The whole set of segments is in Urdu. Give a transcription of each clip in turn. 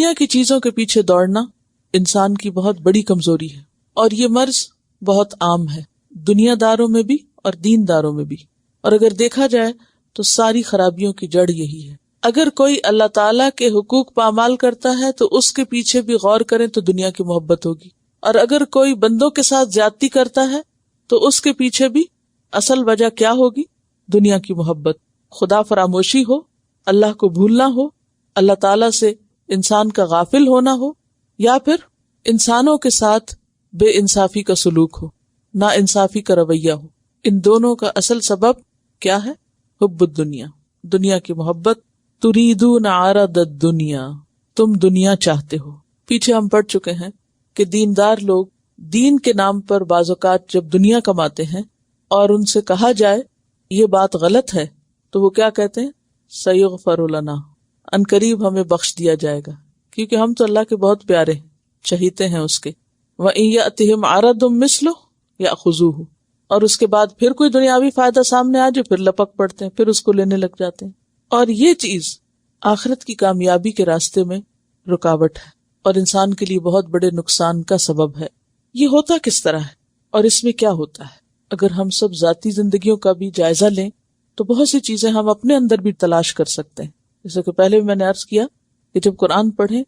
دنیا کی چیزوں کے پیچھے دوڑنا انسان کی بہت بڑی کمزوری ہے، اور یہ مرض بہت عام ہے دنیا داروں میں بھی اور دین داروں میں بھی، اور اگر دیکھا جائے تو ساری خرابیوں کی جڑ یہی ہے۔ اگر کوئی اللہ تعالیٰ کے حقوق پامال کرتا ہے تو اس کے پیچھے بھی غور کریں تو دنیا کی محبت ہوگی، اور اگر کوئی بندوں کے ساتھ زیادتی کرتا ہے تو اس کے پیچھے بھی اصل وجہ کیا ہوگی؟ دنیا کی محبت، خدا فراموشی ہو، اللہ کو بھولنا ہو، اللہ تعالیٰ سے انسان کا غافل ہونا ہو، یا پھر انسانوں کے ساتھ بے انصافی کا سلوک ہو، نا انصافی کا رویہ ہو۔ ان دونوں کا اصل سبب کیا ہے؟ حب الدنیا، دنیا کی محبت۔ تریدون عرض الدنیا، تم دنیا چاہتے ہو۔ پیچھے ہم پڑھ چکے ہیں کہ دیندار لوگ دین کے نام پر بعض اوقات جب دنیا کماتے ہیں اور ان سے کہا جائے یہ بات غلط ہے تو وہ کیا کہتے ہیں؟ سیغفر لنا، ان قریب ہمیں بخش دیا جائے گا، کیونکہ ہم تو اللہ کے بہت پیارے ہیں، چہیتے ہیں اس کے۔ وَإِن يَأْتِهِمْ عَرَضٌ مِثْلُهُ يَأْخُذُوهُ، اور اس کے بعد پھر کوئی دنیاوی فائدہ سامنے آ جائے پھر لپک پڑتے ہیں، پھر اس کو لینے لگ جاتے ہیں۔ اور یہ چیز آخرت کی کامیابی کے راستے میں رکاوٹ ہے اور انسان کے لیے بہت بڑے نقصان کا سبب ہے۔ یہ ہوتا کس طرح ہے اور اس میں کیا ہوتا ہے؟ اگر ہم سب ذاتی زندگیوں کا بھی جائزہ لیں تو بہت سی چیزیں ہم اپنے اندر بھی تلاش کر سکتے ہیں۔ جیسے کہ پہلے بھی میں نے عرض کیا کہ جب قرآن پڑھیں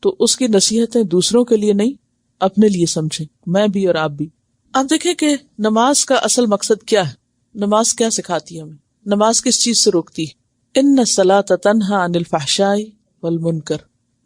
تو اس کی نصیحتیں دوسروں کے لیے نہیں، اپنے لیے سمجھیں، میں بھی اور آپ بھی۔ آپ دیکھیں کہ نماز کا اصل مقصد کیا ہے؟ نماز کیا سکھاتی ہے ہمیں؟ نماز کس چیز سے روکتی ہے؟ ان الصلاۃ تنہی عن الفحشاء والمنکر،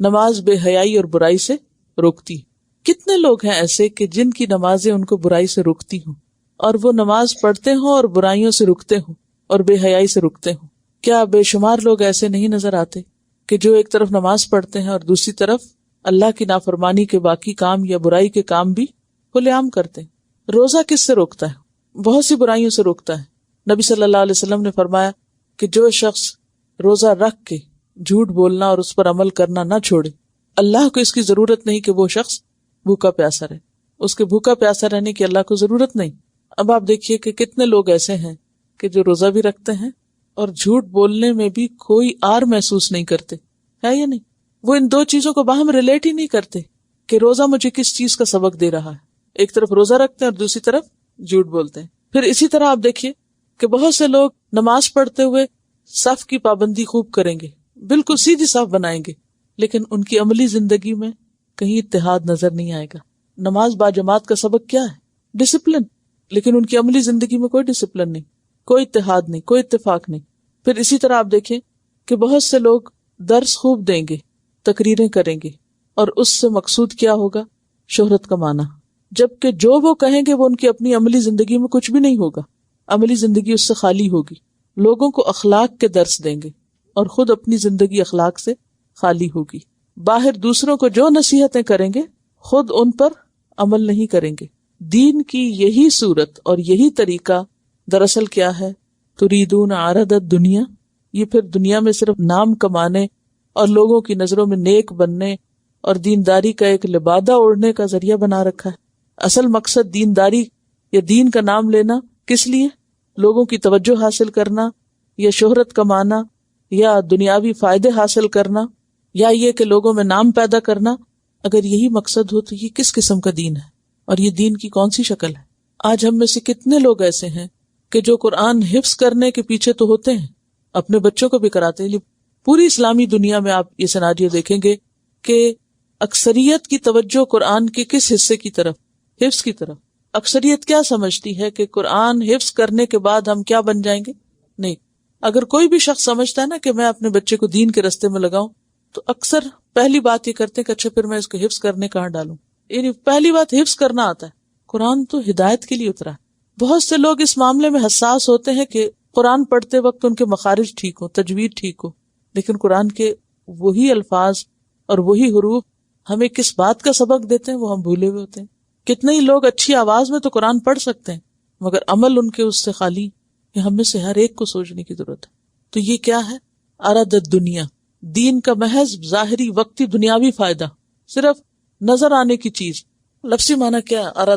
نماز بے حیائی اور برائی سے روکتی ہے۔ کتنے لوگ ہیں ایسے کہ جن کی نمازیں ان کو برائی سے روکتی ہوں، اور وہ نماز پڑھتے ہوں اور برائیوں سے رکتے ہوں اور بے حیائی سے رکتے ہوں؟ کیا بے شمار لوگ ایسے نہیں نظر آتے کہ جو ایک طرف نماز پڑھتے ہیں اور دوسری طرف اللہ کی نافرمانی کے باقی کام یا برائی کے کام بھی کھلے عام کرتے ہیں؟ روزہ کس سے روکتا ہے؟ بہت سی برائیوں سے روکتا ہے۔ نبی صلی اللہ علیہ وسلم نے فرمایا کہ جو شخص روزہ رکھ کے جھوٹ بولنا اور اس پر عمل کرنا نہ چھوڑے، اللہ کو اس کی ضرورت نہیں کہ وہ شخص بھوکا پیاسا رہے، اس کے بھوکا پیاسا رہنے کی اللہ کو ضرورت نہیں۔ اب آپ دیکھیے کہ کتنے لوگ ایسے ہیں کہ جو روزہ بھی رکھتے ہیں اور جھوٹ بولنے میں بھی کوئی آر محسوس نہیں کرتے، ہے یا نہیں؟ وہ ان دو چیزوں کو باہم ریلیٹ ہی نہیں کرتے کہ روزہ مجھے کس چیز کا سبق دے رہا ہے۔ ایک طرف روزہ رکھتے ہیں اور دوسری طرف جھوٹ بولتے ہیں۔ پھر اسی طرح آپ دیکھیے کہ بہت سے لوگ نماز پڑھتے ہوئے صف کی پابندی خوب کریں گے، بالکل سیدھی صف بنائیں گے، لیکن ان کی عملی زندگی میں کہیں اتحاد نظر نہیں آئے گا۔ نماز باجماعت کا سبق کیا ہے؟ ڈسپلن، لیکن ان کی عملی زندگی میں کوئی ڈسپلن نہیں، کوئی اتحاد نہیں، کوئی اتفاق نہیں۔ پھر اسی طرح آپ دیکھیں کہ بہت سے لوگ درس خوب دیں گے، تقریریں کریں گے، اور اس سے مقصود کیا ہوگا؟ شہرت کمانا، جبکہ جو وہ کہیں گے وہ ان کی اپنی عملی زندگی میں کچھ بھی نہیں ہوگا، عملی زندگی اس سے خالی ہوگی۔ لوگوں کو اخلاق کے درس دیں گے اور خود اپنی زندگی اخلاق سے خالی ہوگی۔ باہر دوسروں کو جو نصیحتیں کریں گے خود ان پر عمل نہیں کریں گے۔ دین کی یہی صورت اور یہی طریقہ دراصل کیا ہے؟ تریدون عرض الدنیا، یہ پھر دنیا میں صرف نام کمانے اور لوگوں کی نظروں میں نیک بننے اور دینداری کا ایک لبادہ اوڑھنے کا ذریعہ بنا رکھا ہے۔ اصل مقصد دینداری یا دین کا نام لینا کس لیے؟ لوگوں کی توجہ حاصل کرنا یا شہرت کمانا یا دنیاوی فائدے حاصل کرنا یا یہ کہ لوگوں میں نام پیدا کرنا۔ اگر یہی مقصد ہو تو یہ کس قسم کا دین ہے اور یہ دین کی کون سی شکل ہے؟ آج ہم میں سے کتنے لوگ ایسے ہیں کہ جو قرآن حفظ کرنے کے پیچھے تو ہوتے ہیں، اپنے بچوں کو بھی کراتے ہیں، پوری اسلامی دنیا میں آپ یہ سیناریو دیکھیں گے کہ اکثریت کی توجہ قرآن کے کس حصے کی طرف؟ حفظ کی طرف۔ اکثریت کیا سمجھتی ہے کہ قرآن حفظ کرنے کے بعد ہم کیا بن جائیں گے؟ نہیں۔ اگر کوئی بھی شخص سمجھتا ہے نا کہ میں اپنے بچے کو دین کے راستے میں لگاؤں تو اکثر پہلی بات یہ کرتے ہیں کہ اچھا پھر میں اس کو حفظ کرنے کہاں ڈالوں؟ یعنی پہلی بات حفظ کرنا آتا ہے، قرآن تو ہدایت کے لیے اترا ہے۔ بہت سے لوگ اس معاملے میں حساس ہوتے ہیں کہ قرآن پڑھتے وقت ان کے مخارج ٹھیک ہو، تجوید ٹھیک ہو، لیکن قرآن کے وہی الفاظ اور وہی حروف ہمیں کس بات کا سبق دیتے ہیں وہ ہم بھولے ہوئے ہوتے ہیں۔ کتنے ہی لوگ اچھی آواز میں تو قرآن پڑھ سکتے ہیں مگر عمل ان کے اس سے خالی۔ یہ ہم میں سے ہر ایک کو سوچنے کی ضرورت ہے۔ تو یہ کیا ہے؟ عرض الدنیا، دین کا محض ظاہری وقتی دنیاوی فائدہ، صرف نظر آنے کی چیز۔ لفظی معنی کیا ہے؟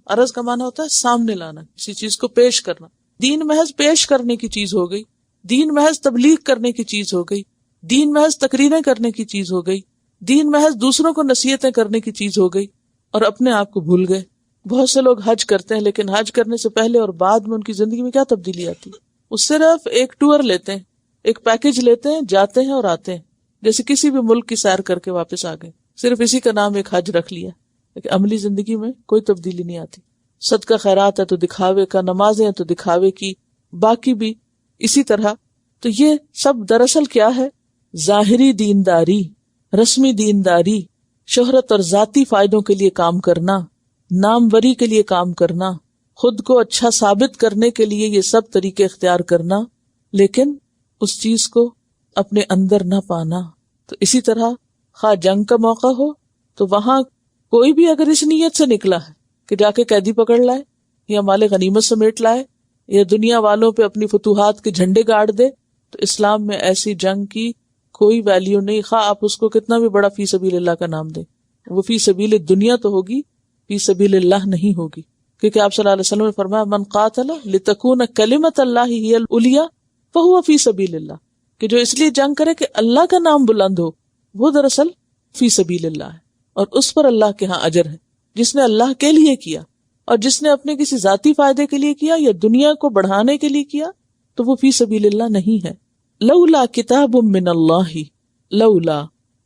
عرض کا معنی ہوتا ہے سامنے لانا، کسی چیز کو پیش کرنا۔ دین محض پیش کرنے کی چیز ہو گئی، دین محض تبلیغ کرنے کی چیز ہو گئی، دین محض تقریریں کرنے کی چیز ہو گئی، دین محض دوسروں کو نصیحتیں کرنے کی چیز ہو گئی اور اپنے آپ کو بھول گئے. بہت سے لوگ حج کرتے ہیں لیکن حج کرنے سے پہلے اور بعد میں ان کی زندگی میں کیا تبدیلی آتی ہے؟ وہ صرف ایک ٹور لیتے ہیں, ایک پیکج لیتے ہیں, جاتے ہیں اور آتے ہیں, جیسے کسی بھی ملک کی سیر کر کے واپس آ گئے. صرف اسی کا نام ایک حج رکھ لیا, لیکن عملی زندگی میں کوئی تبدیلی نہیں آتی. صدقہ خیرات ہے تو دکھاوے کا, نمازیں ہیں تو دکھاوے کی, باقی بھی اسی طرح. تو یہ سب دراصل کیا ہے؟ ظاہری دینداری, رسمی دینداری, شہرت اور ذاتی فائدوں کے لیے کام کرنا, ناموری کے لیے کام کرنا, خود کو اچھا ثابت کرنے کے لیے یہ سب طریقے اختیار کرنا, لیکن اس چیز کو اپنے اندر نہ پانا. تو اسی طرح خواہ جنگ کا موقع ہو تو وہاں کوئی بھی اگر اس نیت سے نکلا ہے کہ جا کے قیدی پکڑ لائے یا مال غنیمت سمیٹ لائے یا دنیا والوں پہ اپنی فتوحات کے جھنڈے گاڑ دے, تو اسلام میں ایسی جنگ کی کوئی ویلیو نہیں, خواہ آپ اس کو کتنا بھی بڑا فی سبیل اللہ کا نام دیں. وہ فی سبیل دنیا تو ہوگی, فی سبیل اللہ نہیں ہوگی, کیونکہ آپ صلی اللہ علیہ وسلم نے فرمایا من قاتل لتکون کلمۃ اللہ ہی العلیٰ فہو فی سبیل اللہ, کہ جو اس لیے جنگ کرے کہ اللہ کا نام بلند ہو وہ دراصل فی سبیل اللہ ہے, اور اس پر اللہ کے ہاں اجر ہے. جس نے اللہ کے لیے کیا اور جس نے اپنے کسی ذاتی فائدے کے لیے کیا یا دنیا کو بڑھانے کے لیے کیا تو وہ فی سبیل اللہ نہیں ہے. لولا کتاب من اللہ, لولا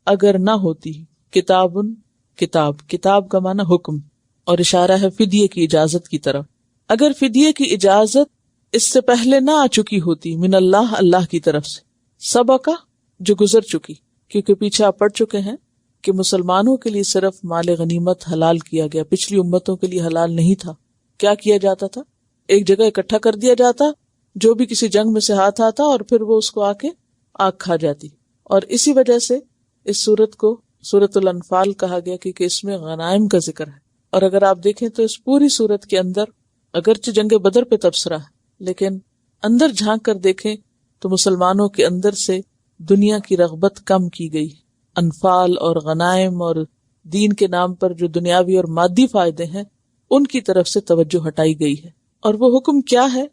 اگر نہ ہوتی, کتاب کتاب کا معنی حکم اور اشارہ ہے فدیے کی اجازت کی طرف. اگر فدیے کی اجازت اس سے پہلے نہ آ چکی ہوتی, من اللہ, اللہ کی طرف سے, سبقہ جو گزر چکی, کیونکہ پیچھے آپ پڑھ چکے ہیں کہ مسلمانوں کے لیے صرف مال غنیمت حلال کیا گیا, پچھلی امتوں کے لیے حلال نہیں تھا. کیا کیا جاتا تھا؟ ایک جگہ اکٹھا کر دیا جاتا, جو بھی کسی جنگ میں سے ہاتھ آتا اور پھر وہ اس کو آ کے آگ کھا جاتی. اور اسی وجہ سے اس سورت کو سورت الانفال کہا گیا کیونکہ اس میں غنائم کا ذکر ہے. اور اگر آپ دیکھیں تو اس پوری سورت کے اندر اگرچہ جنگ بدر پہ تبصرہ ہے, لیکن اندر جھانک کر دیکھیں تو مسلمانوں کے اندر سے دنیا کی رغبت کم کی گئی. انفال اور غنائم اور دین کے نام پر جو دنیاوی اور مادی فائدے ہیں ان کی طرف سے توجہ ہٹائی گئی ہے. اور وہ حکم کیا ہے,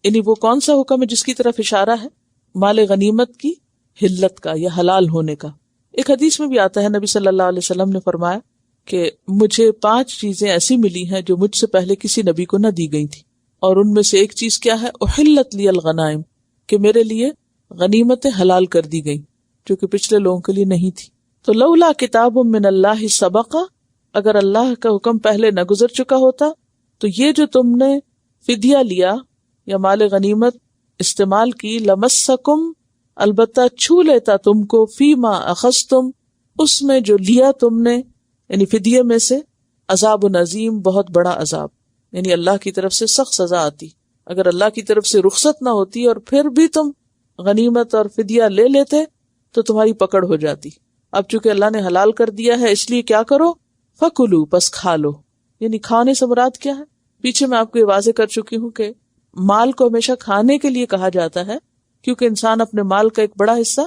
یعنی وہ کون سا حکم ہے جس کی طرف اشارہ ہے؟ مال غنیمت کی حلت کا یا حلال ہونے کا. ایک حدیث میں بھی آتا ہے, نبی صلی اللہ علیہ وسلم نے فرمایا کہ مجھے 5 چیزیں ایسی ملی ہیں جو مجھ سے پہلے کسی نبی کو نہ دی گئی تھی, اور ان میں سے ایک چیز کیا ہے؟ احلت لی الغنائم, کہ میرے لیے غنیمتیں حلال کر دی گئی جو کہ پچھلے لوگوں کے لیے نہیں تھی. تو لولا کتاب من اللہ سبقہ, اگر اللہ کا حکم پہلے نہ گزر چکا ہوتا تو یہ جو تم نے فدیہ لیا یا مال غنیمت استعمال کی, لمسکم, البتہ چھو لیتا تم کو, فیما اخذتم, اس میں جو لیا تم نے, یعنی فدیے میں سے, عذاب عظیم, بہت بڑا عذاب, یعنی اللہ کی طرف سے سخت سزا آتی. اگر اللہ کی طرف سے رخصت نہ ہوتی اور پھر بھی تم غنیمت اور فدیہ لے لیتے تو تمہاری پکڑ ہو جاتی. اب چونکہ اللہ نے حلال کر دیا ہے اس لیے کیا کرو؟ فکلو, پس کھا لو. یعنی کھانے سے مراد کیا ہے؟ پیچھے میں آپ کو یہ واضح کر چکی ہوں کہ مال کو ہمیشہ کھانے کے لیے کہا جاتا ہے کیونکہ انسان اپنے مال کا ایک بڑا حصہ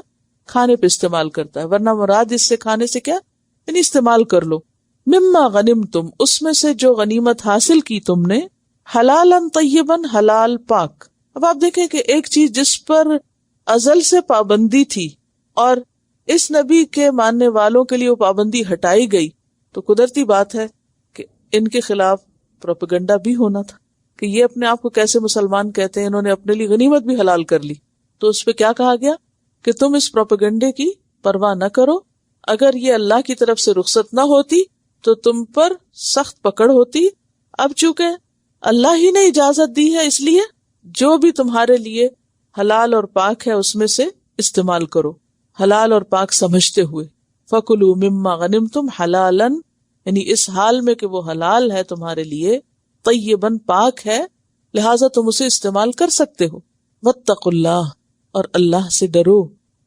کھانے پہ استعمال کرتا ہے, ورنہ مراد اس سے کھانے سے کیا, یعنی استعمال کر لو. مما غنمتم, اس میں سے جو غنیمت حاصل کی تم نے, حلالا طیبا, حلال پاک. اب آپ دیکھیں کہ ایک چیز جس پر ازل سے پابندی تھی اور اس نبی کے ماننے والوں کے لیے وہ پابندی ہٹائی گئی, تو قدرتی بات ہے کہ ان کے خلاف پروپیگنڈا بھی ہونا تھا کہ یہ اپنے آپ کو کیسے مسلمان کہتے ہیں, انہوں نے اپنے لیے غنیمت بھی حلال کر لی. تو اس پہ کیا کہا گیا کہ تم اس پروپیگنڈے کی پرواہ نہ کرو, اگر یہ اللہ کی طرف سے رخصت نہ ہوتی تو تم پر سخت پکڑ ہوتی. اب چونکہ اللہ ہی نے اجازت دی ہے اس لیے جو بھی تمہارے لیے حلال اور پاک ہے اس میں سے استعمال کرو, حلال اور پاک سمجھتے ہوئے. فَكُلُوا مِمَّا غَنِمْتُمْ حَلَالًا, یعنی اس حال میں کہ وہ حلال ہے تمہارے لیے, طیباً, پاک ہے, لہٰذا تم اسے استعمال کر سکتے ہو. وَاتَّقُوا اللَّهَ, اور اللہ سے ڈرو.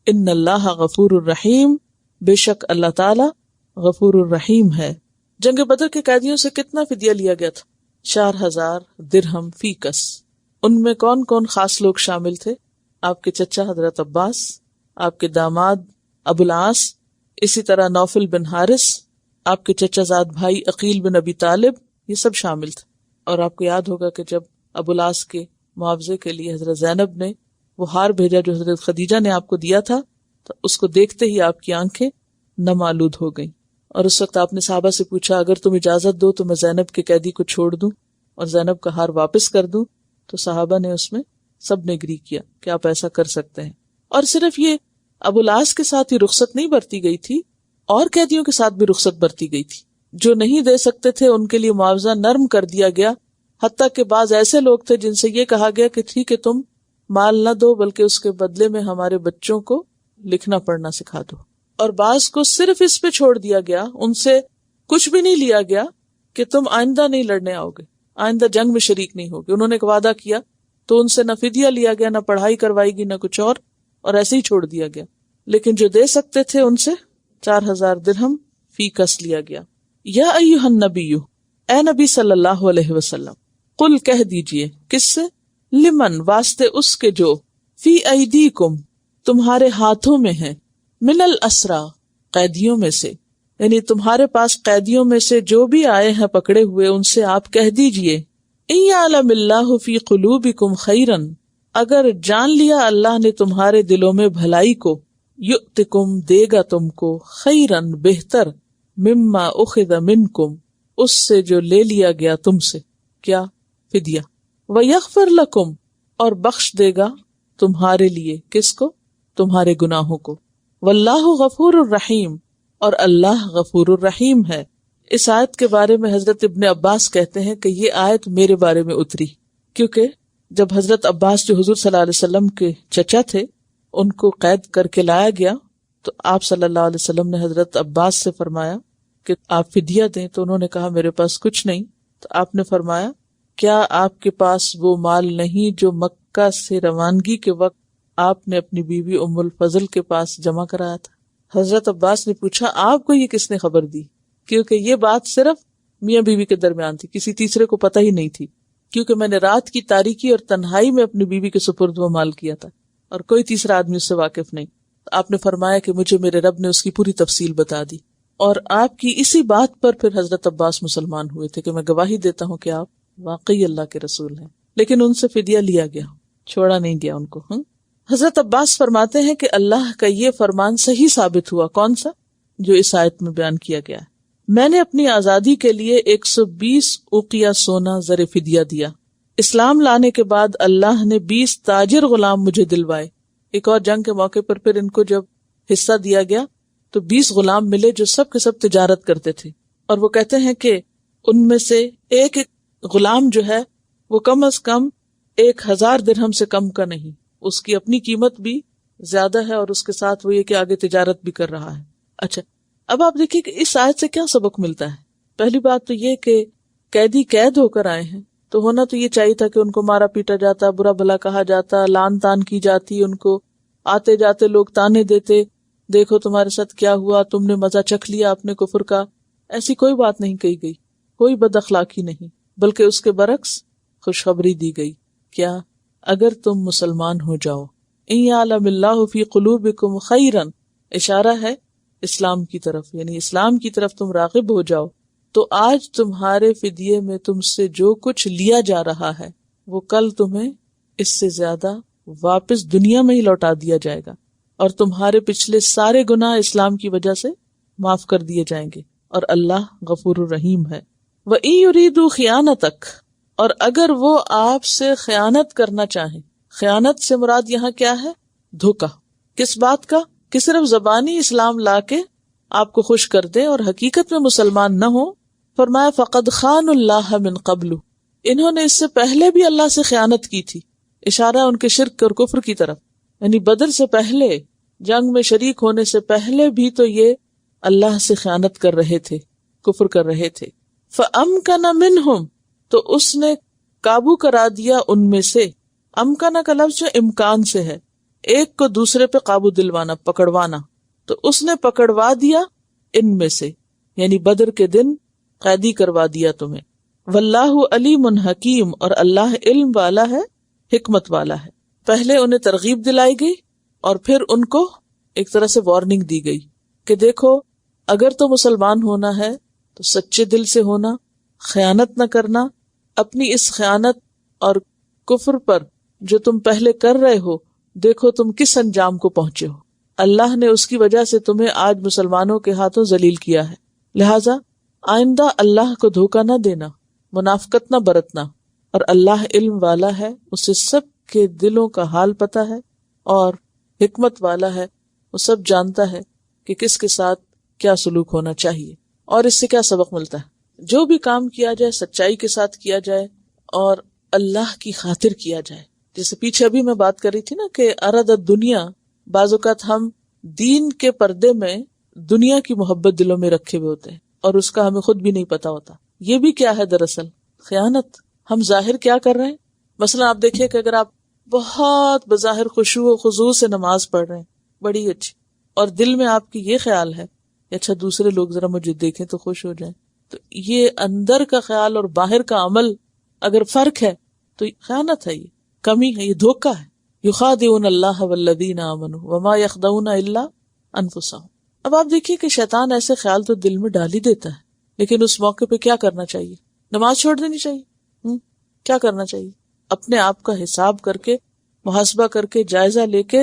ان اللہ غفور الرحیم, بے شک اللہ تعالی غفور الرحیم ہے. جنگ بدر کے قیدیوں سے کتنا فدیہ لیا گیا تھا؟ 4000 درہم فی کس. ان میں کون کون خاص لوگ شامل تھے؟ آپ کے چچا حضرت عباس, آپ کے داماد ابو العاص, اسی طرح نوفل بن حارث, آپ کے چچا زاد بھائی عقیل بن ابی طالب, یہ سب شامل تھے. اور آپ کو یاد ہوگا کہ جب ابو العاص کے معاوضے کے لیے حضرت زینب نے وہ ہار بھیجا جو حضرت خدیجہ نے آپ کو دیا تھا, تو اس کو دیکھتے ہی آپ کی آنکھیں نم آلود ہو گئیں. اور اس وقت آپ نے صحابہ سے پوچھا اگر تم اجازت دو تو میں زینب کے قیدی کو چھوڑ دوں اور زینب کا ہار واپس کر دوں. تو صحابہ نے اس میں سب نے اگری کیا کہ آپ ایسا کر سکتے ہیں. اور صرف یہ ابو العاص کے ساتھ ہی رخصت نہیں برتی گئی تھی، اور قیدیوں کے ساتھ بھی رخصت برتی گئی تھی. جو نہیں دے سکتے تھے ان کے لیے معاوضہ نرم کر دیا گیا، حتیٰ کہ بعض ایسے لوگ تھے جن سے یہ کہا گیا کہ ٹھیک ہے تم مال نہ دو بلکہ اس کے بدلے میں ہمارے بچوں کو لکھنا پڑھنا سکھا دو. اور بعض کو صرف اس پہ چھوڑ دیا گیا، ان سے کچھ بھی نہیں لیا گیا کہ تم آئندہ نہیں لڑنے آؤ گے، آئندہ جنگ میں شریک نہیں ہوگے. انہوں نے ایک وعدہ کیا تو ان سے نہ فدیہ لیا گیا، نہ پڑھائی کروائی گی، نہ کچھ اور ایسے ہی چھوڑ دیا گیا. لیکن جو دے سکتے تھے ان سے 4000 درہم فی کس لیا گیا. یا ایھا النبی، اے نبی صلی اللہ علیہ وسلم، قل کہہ دیجئے، کس سے؟ لمن، واسطے اس کے جو، فی ایدیکم، تمہارے ہاتھوں میں ہے، من الاسرا، قیدیوں میں سے، یعنی تمہارے پاس قیدیوں میں سے جو بھی آئے ہیں پکڑے ہوئے، ان سے آپ کہہ دیجئے، ان یعلم اللہ فی قلوبکم خیرا، اگر جان لیا اللہ نے تمہارے دلوں میں بھلائی کو، یؤتکم، دے گا تم کو، خیرا، بہتر، مما اخذ منکم، اس سے جو لے لیا گیا تم سے، کیا؟ فدیہ. ویغفر لکم، اور بخش دے گا تمہارے لیے، کس کو؟ تمہارے گناہوں کو. واللہ غفور الرحیم، اور اللہ غفور الرحیم ہے. اس آیت کے بارے میں حضرت ابن عباس کہتے ہیں کہ یہ آیت میرے بارے میں اتری، کیونکہ جب حضرت عباس جو حضور صلی اللہ علیہ وسلم کے چچا تھے ان کو قید کر کے لایا گیا تو آپ صلی اللہ علیہ وسلم نے حضرت عباس سے فرمایا کہ آپ فدیہ دیں. تو انہوں نے کہا میرے پاس کچھ نہیں. تو آپ نے فرمایا کیا آپ کے پاس وہ مال نہیں جو مکہ سے روانگی کے وقت آپ نے اپنی بیوی ام الفضل کے پاس جمع کرایا تھا؟ حضرت عباس نے پوچھا آپ کو یہ کس نے خبر دی؟ کیونکہ یہ بات صرف میاں بیوی کے درمیان تھی، کسی تیسرے کو پتہ ہی نہیں تھی. کیونکہ میں نے رات کی تاریکی اور تنہائی میں اپنی بیوی کے سپرد وہ مال کیا تھا اور کوئی تیسرا آدمی اس سے واقف نہیں. آپ نے فرمایا کہ مجھے میرے رب نے اس کی پوری تفصیل بتا دی. اور آپ کی اسی بات پر پھر حضرت عباس مسلمان ہوئے تھے کہ میں گواہی دیتا ہوں کہ آپ واقعی اللہ کے رسول ہیں. لیکن ان سے فدیہ لیا گیا، چھوڑا نہیں گیا ان کو. حضرت عباس فرماتے ہیں کہ اللہ کا یہ فرمان صحیح ثابت ہوا. کون سا؟ جو اس آیت میں بیان کیا گیا ہے. میں نے اپنی آزادی کے لیے 120 اوقیہ سونا زر فدیہ دیا. اسلام لانے کے بعد اللہ نے 20 تاجر غلام مجھے دلوائے. ایک اور جنگ کے موقع پر پھر ان کو جب حصہ دیا گیا تو 20 غلام ملے جو سب کے سب تجارت کرتے تھے. اور وہ کہتے ہیں کہ ان میں سے ایک غلام جو ہے وہ کم از کم 1000 درہم سے کم کا نہیں. اس کی اپنی قیمت بھی زیادہ ہے اور اس کے ساتھ وہ یہ کہ آگے تجارت بھی کر رہا ہے. اچھا، اب آپ دیکھیے کہ اس آیت سے کیا سبق ملتا ہے. پہلی بات تو یہ کہ قیدی قید ہو کر آئے ہیں تو ہونا تو یہ چاہیے تھا کہ ان کو مارا پیٹا جاتا، برا بھلا کہا جاتا، لان تان کی جاتی، ان کو آتے جاتے لوگ تانے دیتے، دیکھو تمہارے ساتھ کیا ہوا، تم نے مزہ چکھ لیا اپنے کفر کا. ایسی کوئی بات نہیں کہی گئی، کوئی بد اخلاقی نہیں، بلکہ اس کے برعکس خوشخبری دی گئی. کیا؟ اگر تم مسلمان ہو جاؤ، ان یعلم اللہ فی قلوبکم خیرا، اشارہ ہے اسلام کی طرف، یعنی اسلام کی طرف تم راغب ہو جاؤ تو آج تمہارے فدیے میں تم سے جو کچھ لیا جا رہا ہے وہ کل تمہیں اس سے زیادہ واپس دنیا میں ہی لوٹا دیا جائے گا، اور تمہارے پچھلے سارے گناہ اسلام کی وجہ سے معاف کر دیے جائیں گے، اور اللہ غفور الرحیم ہے. وَإِن يُرِيدُوا خِيَانَتَكَ، اور اگر وہ آپ سے خیانت کرنا چاہیں، خیانت سے مراد یہاں کیا ہے؟ دھوکا. کس بات کا؟ کہ صرف زبانی اسلام لا کے آپ کو خوش کر دیں اور حقیقت میں مسلمان نہ ہو. فرمایا فقد خان اللہ من قبل، انہوں نے اس سے پہلے بھی اللہ سے خیانت کی تھی. اشارہ ان کے شرک اور کفر کی طرف، یعنی بدر سے پہلے، جنگ میں شریک ہونے سے پہلے بھی تو یہ اللہ سے خیانت کر رہے تھے، کفر کر رہے تھے. فَأَمْكَنَ مِنْهُمْ، تو اس نے قابو کرا دیا ان میں سے. امکانہ کا لفظ جو امکان سے ہے، ایک کو دوسرے پہ قابو دلوانا، پکڑوانا، تو اس نے پکڑوا دیا ان میں سے، یعنی بدر کے دن قیدی کروا دیا تمہیں. واللہ علیم حکیم، اور اللہ علم والا ہے، حکمت والا ہے. پہلے انہیں ترغیب دلائی گئی اور پھر ان کو ایک طرح سے وارننگ دی گئی کہ دیکھو اگر تو مسلمان ہونا ہے تو سچے دل سے ہونا، خیانت نہ کرنا. اپنی اس خیانت اور کفر پر جو تم پہلے کر رہے ہو، دیکھو تم کس انجام کو پہنچے ہو. اللہ نے اس کی وجہ سے تمہیں آج مسلمانوں کے ہاتھوں ذلیل کیا ہے، لہذا آئندہ اللہ کو دھوکہ نہ دینا، منافقت نہ برتنا، اور اللہ علم والا ہے، اسے سب کے دلوں کا حال پتہ ہے اور حکمت والا ہے، وہ سب جانتا ہے کہ کس کے ساتھ کیا سلوک ہونا چاہیے۔ اور اس سے کیا سبق ملتا ہے؟ جو بھی کام کیا جائے سچائی کے ساتھ کیا جائے اور اللہ کی خاطر کیا جائے۔ جیسے پیچھے ابھی میں بات کر رہی تھی نا کہ اراد دنیا، بعض اوقات ہم دین کے پردے میں دنیا کی محبت دلوں میں رکھے ہوئے ہوتے ہیں اور اس کا ہمیں خود بھی نہیں پتا ہوتا۔ یہ بھی کیا ہے دراصل؟ خیانت۔ ہم ظاہر کیا کر رہے ہیں؟ مثلا آپ دیکھیے کہ اگر آپ بہت بظاہر خشوع و خضوع سے نماز پڑھ رہے ہیں، بڑی اچھی، اور دل میں آپ کی یہ خیال ہے کہ اچھا دوسرے لوگ ذرا مجھے دیکھیں تو خوش ہو جائیں، تو یہ اندر کا خیال اور باہر کا عمل اگر فرق ہے تو خیانت ہے، یہ کمی ہے، یہ دھوکہ ہے۔ یخادعون اللہ والذین آمنوا وما یخدعون الا انفسهم۔ اب آپ دیکھیے کہ شیطان ایسے خیال تو دل میں ڈال ہی دیتا ہے، لیکن اس موقع پہ کیا کرنا چاہیے؟ نماز چھوڑ دینی چاہیے؟ کیا کرنا چاہیے؟ اپنے آپ کا حساب کر کے، محاسبہ کر کے، جائزہ لے کے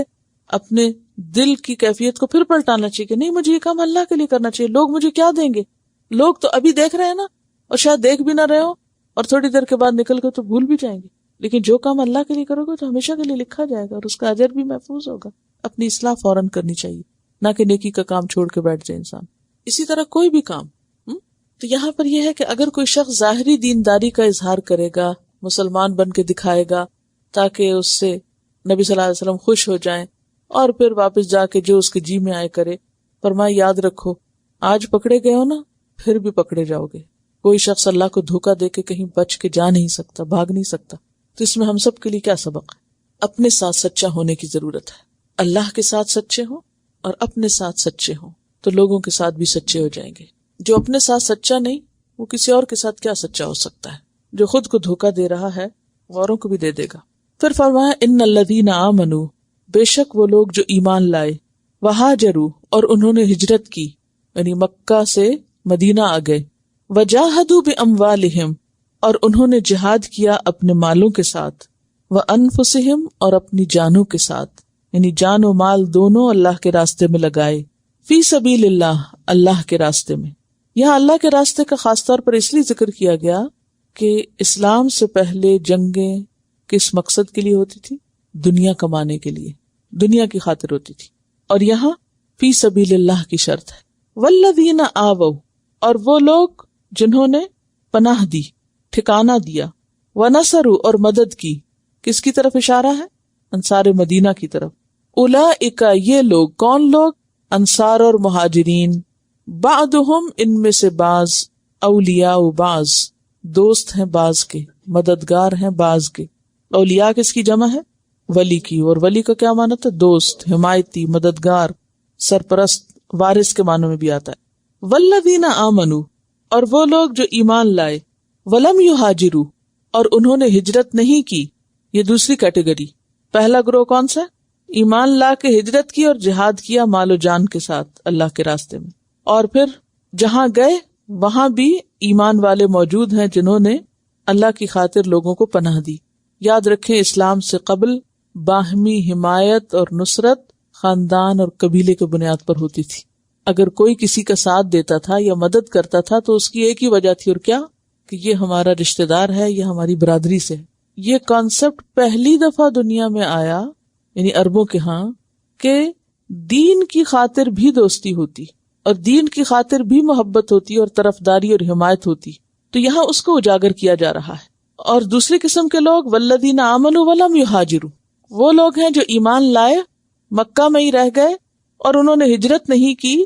اپنے دل کی کیفیت کو پھر پلٹانا چاہیے کہ نہیں، مجھے یہ کام اللہ کے لیے کرنا چاہیے، لوگ مجھے کیا دیں گے؟ لوگ تو ابھی دیکھ رہے ہیں نا، اور شاید دیکھ بھی نہ رہے ہو اور تھوڑی دیر کے بعد نکل کے تو بھول بھی جائیں گے، لیکن جو کام اللہ کے لیے کرو گے تو ہمیشہ کے لیے لکھا جائے گا اور اس کا اجر بھی محفوظ ہوگا۔ اپنی اصلاح فوراً کرنی چاہیے، نہ کہ نیکی کا کام چھوڑ کے بیٹھ جائے انسان۔ اسی طرح کوئی بھی کام، تو یہاں پر یہ ہے کہ اگر کوئی شخص ظاہری دینداری کا اظہار کرے گا، مسلمان بن کے دکھائے گا تاکہ اس سے نبی صلی اللہ علیہ وسلم خوش ہو جائیں، اور پھر واپس جا کے جو اس کے جی میں آئے کرے، فرمایا یاد رکھو آج پکڑے گئے ہو نا، پھر بھی پکڑے جاؤ گے۔ کوئی شخص اللہ کو دھوکہ دے کے کہیں بچ کے جا نہیں سکتا، بھاگ نہیں سکتا۔ تو اس میں ہم سب کے لیے کیا سبق ہے؟ اپنے ساتھ سچا ہونے کی ضرورت ہے، اللہ کے ساتھ سچے ہوں اور اپنے ساتھ سچے ہوں تو لوگوں کے ساتھ بھی سچے ہو جائیں گے۔ جو اپنے ساتھ سچا نہیں، وہ کسی اور کے ساتھ کیا سچا ہو سکتا ہے؟ جو خود کو دھوکہ دے رہا ہے غوروں کو بھی دے دے گا۔ پھر فرمایا ان الذین آمنوا، بے شک وہ لوگ جو ایمان لائے، وہاجروا، اور انہوں نے ہجرت کی، یعنی مکہ سے مدینہ آ گئے، وجاہدوا باموالہم، اور انہوں نے جہاد کیا اپنے مالوں کے ساتھ، وانفسہم، اور اپنی جانوں کے ساتھ، یعنی جان و مال دونوں اللہ کے راستے میں لگائے، فی سبیل اللہ، اللہ کے راستے میں۔ یہاں اللہ کے راستے کا خاص طور پر اس لیے ذکر کیا گیا کہ اسلام سے پہلے جنگیں کس مقصد کے لیے ہوتی تھی؟ دنیا کمانے کے لیے، دنیا کی خاطر ہوتی تھی، اور یہاں فی سبیل اللہ کی شرط ہے۔ والذین آووا، اور وہ لوگ جنہوں نے پناہ دی، ٹھکانہ دیا، ونصروا، اور مدد کی، کس کی طرف اشارہ ہے؟ انصار مدینہ کی طرف۔ اولئک، یہ لوگ، کون لوگ؟ انصار اور مہاجرین، بعضهم، ان میں سے بعض، اولیاء بعض، دوست ہیں بعض کے، مددگار ہیں بعض کے۔ اولیاء کس کی جمع ہے؟ ولی کی، اور ولی کا کیا معنی ہے؟ دوست، حمایتی، مددگار، سرپرست، وارث کے معنوں میں بھی آتا ہے۔ والذین آمنوا، اور وہ لوگ جو ایمان لائے، ولم یہاجروا، اور انہوں نے ہجرت نہیں کی، یہ دوسری کیٹیگری۔ پہلا گروہ کون سا؟ ایمان لا کے ہجرت کی اور جہاد کیا مال و جان کے ساتھ اللہ کے راستے میں، اور پھر جہاں گئے وہاں بھی ایمان والے موجود ہیں جنہوں نے اللہ کی خاطر لوگوں کو پناہ دی۔ یاد رکھیں اسلام سے قبل باہمی حمایت اور نصرت خاندان اور قبیلے کے بنیاد پر ہوتی تھی۔ اگر کوئی کسی کا ساتھ دیتا تھا یا مدد کرتا تھا تو اس کی ایک ہی وجہ تھی، اور کیا؟ کہ یہ ہمارا رشتہ دار ہے، یہ ہماری برادری سے ہے۔ یہ کانسیپٹ پہلی دفعہ دنیا میں آیا، یعنی عربوں کے ہاں، کہ دین کی خاطر بھی دوستی ہوتی اور دین کی خاطر بھی محبت ہوتی اور طرفداری اور حمایت ہوتی، تو یہاں اس کو اجاگر کیا جا رہا ہے۔ اور دوسری قسم کے لوگ والذین آمنوا ولم یہاجروا، وہ لوگ ہیں جو ایمان لائے، مکہ میں ہی رہ گئے اور انہوں نے ہجرت نہیں کی،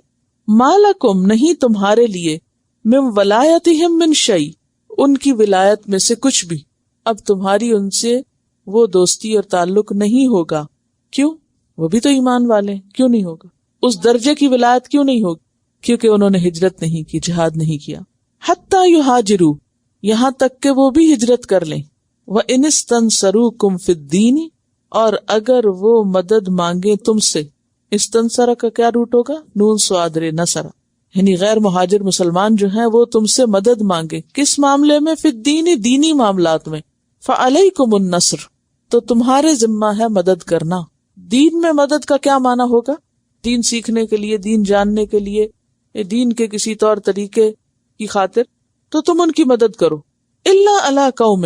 مالکم، نہیں تمہارے لیے، من ولایتہم من شیء، ان کی ولایت میں سے کچھ بھی، اب تمہاری ان سے وہ دوستی اور تعلق نہیں ہوگا۔ کیوں؟ وہ بھی تو ایمان والے، کیوں نہیں ہوگا؟ اس درجے کی ولایت کیوں نہیں ہوگی؟ کیونکہ انہوں نے ہجرت نہیں کی، جہاد نہیں کیا۔ حتی یہاجروا، یہاں تک کہ وہ بھی ہجرت کر لیں، وَإِنِ اسْتَنصَرُوكُمْ فِي الدِّينِ، اور اگر وہ مدد مانگے تم سے۔ استنصر کا کیا روٹ ہوگا؟ نون سوادر نصر، یعنی غیر مہاجر مسلمان جو ہیں وہ تم سے مدد مانگے، کس معاملے میں؟ فی الدین، دینی معاملات میں۔ فعلیکم النصر، تو تمہارے ذمہ ہے مدد کرنا۔ دین میں مدد کا کیا معنی ہوگا؟ دین سیکھنے کے لیے، دین جاننے کے لیے، دین کے کسی طور طریقے کی خاطر، تو تم ان کی مدد کرو. الا علی قوم،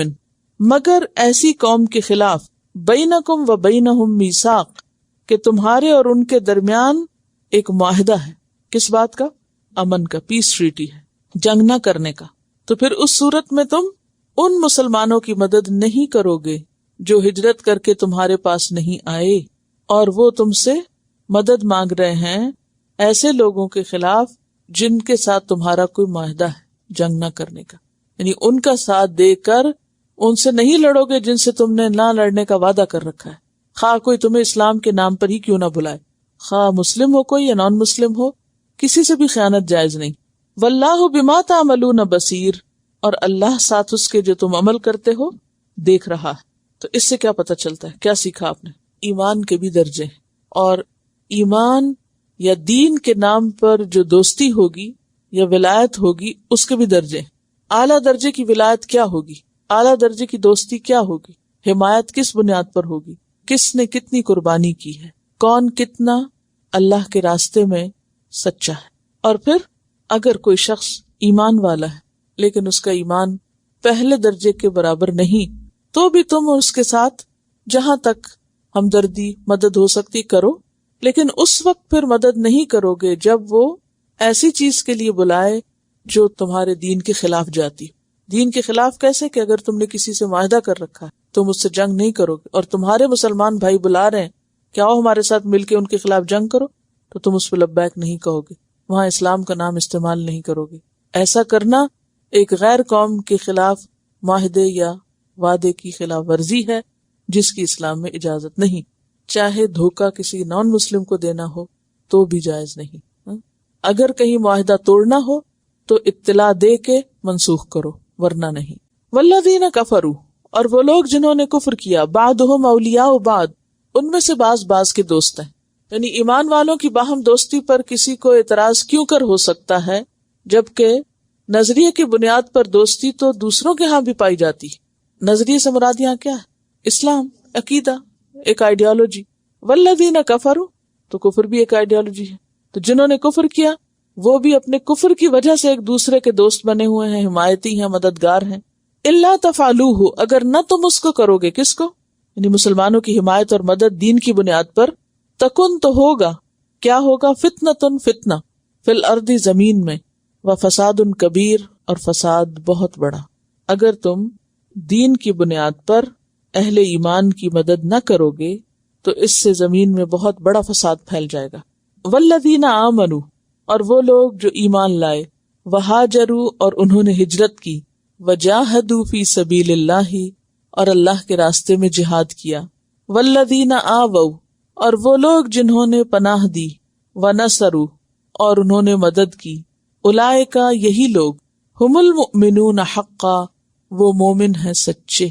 مگر ایسی قوم کے خلاف، بینکم و بینہم میثاق، کہ تمہارے اور ان کے درمیان ایک معاہدہ ہے. کس بات کا؟ امن کا، پیس ٹریٹی ہے، جنگ نہ کرنے کا. تو پھر اس صورت میں تم ان مسلمانوں کی مدد نہیں کرو گے جو ہجرت کر کے تمہارے پاس نہیں آئے اور وہ تم سے مدد مانگ رہے ہیں ایسے لوگوں کے خلاف جن کے ساتھ تمہارا کوئی معاہدہ ہے جنگ نہ کرنے کا. یعنی ان کا ساتھ دے کر ان سے نہیں لڑو گے جن سے تم نے نہ لڑنے کا وعدہ کر رکھا ہے، خواہ کوئی تمہیں اسلام کے نام پر ہی کیوں نہ بلائے، خواہ مسلم ہو کوئی یا نان مسلم ہو، کسی سے بھی خیانت جائز نہیں. واللہ بما تعملون بصیر، اور اللہ ساتھ اس کے جو تم عمل کرتے ہو دیکھ رہا ہے. تو اس سے کیا پتہ چلتا ہے، کیا سیکھا آپ نے؟ ایمان کے بھی درجے ہیں، اور ایمان یا دین کے نام پر جو دوستی ہوگی یا ولایت ہوگی اس کے بھی درجے ہیں. اعلیٰ درجے کی ولایت کیا ہوگی، اعلیٰ درجے کی دوستی کیا ہوگی، حمایت کس بنیاد پر ہوگی، کس نے کتنی قربانی کی ہے، کون کتنا اللہ کے راستے میں سچا ہے. اور پھر اگر کوئی شخص ایمان والا ہے لیکن اس کا ایمان پہلے درجے کے برابر نہیں، تو بھی تم اس کے ساتھ جہاں تک ہمدردی مدد ہو سکتی کرو، لیکن اس وقت پھر مدد نہیں کرو گے جب وہ ایسی چیز کے لیے بلائے جو تمہارے دین کے خلاف جاتی. دین کے خلاف کیسے؟ کہ اگر تم نے کسی سے معاہدہ کر رکھا ہے تم اس سے جنگ نہیں کرو گے، اور تمہارے مسلمان بھائی بلا رہے ہیں کہ آؤ ہمارے ساتھ مل کے ان کے خلاف جنگ کرو، تو تم اس پہ لبیک نہیں کہو گے، وہاں اسلام کا نام استعمال نہیں کرو گے. ایسا کرنا ایک غیر قوم کے خلاف معاہدے یا وعدے کی خلاف ورزی ہے جس کی اسلام میں اجازت نہیں. چاہے دھوکہ کسی نان مسلم کو دینا ہو تو بھی جائز نہیں. اگر کہیں معاہدہ توڑنا ہو تو اطلاع دے کے منسوخ کرو، ورنہ نہیں. والذین کفروا، اور وہ لوگ جنہوں نے کفر کیا، بعضهم اولیاء بعض، ان میں سے بعض کے دوست ہیں. یعنی ایمان والوں کی باہم دوستی پر کسی کو اعتراض کیوں کر ہو سکتا ہے، جبکہ نظریے کی بنیاد پر دوستی تو دوسروں کے ہاں بھی پائی جاتی. نظریے سے مراد یہاں کیا ہے؟ اسلام، عقیدہ، ایک آئیڈیالوجی. والذین کفروا، تو کفر بھی ایک آئیڈیالوجی ہے. تو جنہوں نے کفر کیا وہ بھی اپنے کفر کی وجہ سے ایک دوسرے کے دوست بنے ہوئے ہیں، حمایتی ہیں، مددگار ہیں. الا تفعلوہ، اگر نہ تم اس کو کرو گے، کس کو؟ یعنی مسلمانوں کی حمایت اور مدد دین کی بنیاد پر، تکن تو ہوگا، کیا ہوگا؟ فتنۃ، فتنہ، فی الارض، زمین میں، وفساد کبیر، اور فساد بہت بڑا. اگر تم دین کی بنیاد پر اہل ایمان کی مدد نہ کرو گے تو اس سے زمین میں بہت بڑا فساد پھیل جائے گا. والذین آمنوا، اور وہ لوگ جو ایمان لائے، وہاجروا، اور انہوں نے ہجرت کی، وجاہدوا فی سبیل اللہ، اور اللہ کے راستے میں جہاد کیا. والذین آووا، اور وہ لوگ جنہوں نے پناہ دی، ونصروا، اور انہوں نے مدد کی. اولئک، یہی لوگ، ہم المؤمنون حقا، وہ مومن ہیں سچے.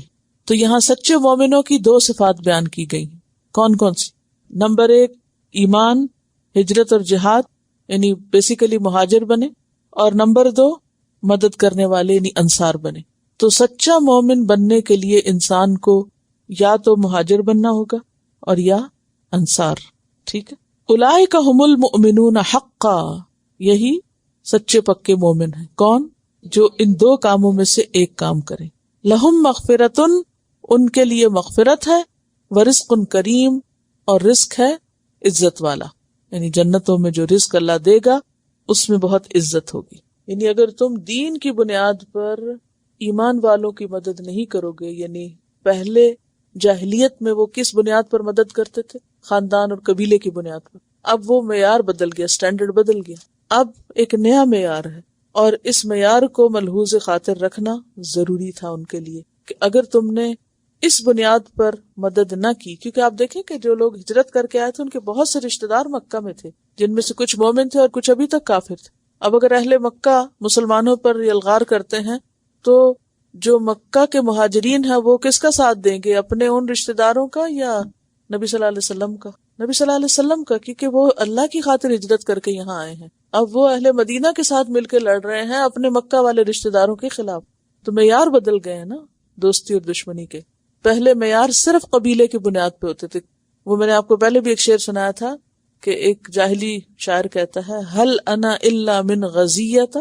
تو یہاں سچے مومنوں کی دو صفات بیان کی گئی. کون کون سی؟ نمبر 1 ایمان، ہجرت اور جہاد، یعنی بیسیکلی مہاجر بنے، اور نمبر 2 مدد کرنے والے یعنی انصار بنے. تو سچا مومن بننے کے لیے انسان کو یا تو مہاجر بننا ہوگا اور یا انصار. ٹھیک ہے. اولئک ھم المؤمنون حقا، یہی سچے پکے مومن ہیں. کون؟ جو ان دو کاموں میں سے ایک کام کریں. لہم مغفرۃ، ان کے لیے مغفرت ہے، ورزق کریم، اور رزق ہے عزت والا. یعنی جنتوں میں جو رزق اللہ دے گا اس میں بہت عزت ہوگی. یعنی اگر تم دین کی بنیاد پر ایمان والوں کی مدد نہیں کرو گے، یعنی پہلے جاہلیت میں وہ کس بنیاد پر مدد کرتے تھے؟ خاندان اور قبیلے کی بنیاد پر. اب وہ معیار بدل گیا، سٹینڈرڈ بدل گیا. اب ایک نیا معیار ہے، اور اس معیار کو ملحوظ خاطر رکھنا ضروری تھا ان کے لیے کہ اگر تم نے اس بنیاد پر مدد نہ کی، کیونکہ آپ دیکھیں کہ جو لوگ ہجرت کر کے آئے تھے ان کے بہت سے رشتہ دار مکہ میں تھے، جن میں سے کچھ مومن تھے اور کچھ ابھی تک کافر تھے. اب اگر اہل مکہ مسلمانوں پر یلغار کرتے ہیں تو جو مکہ کے مہاجرین ہیں وہ کس کا ساتھ دیں گے؟ اپنے ان رشتہ داروں کا یا نبی صلی اللہ علیہ وسلم کا؟ نبی صلی اللہ علیہ وسلم کا، کیونکہ وہ اللہ کی خاطر ہجرت کر کے یہاں آئے ہیں. اب وہ اہل مدینہ کے ساتھ مل کے لڑ رہے ہیں اپنے مکہ والے رشتہ داروں کے خلاف. تو معیار بدل گئے ہیں نا دوستی اور دشمنی کے. پہلے معیار صرف قبیلے کی بنیاد پہ ہوتے تھے. وہ میں نے آپ کو پہلے بھی ایک شعر سنایا تھا کہ ایک جاہلی شاعر کہتا ہے ہل انا الا من غزیت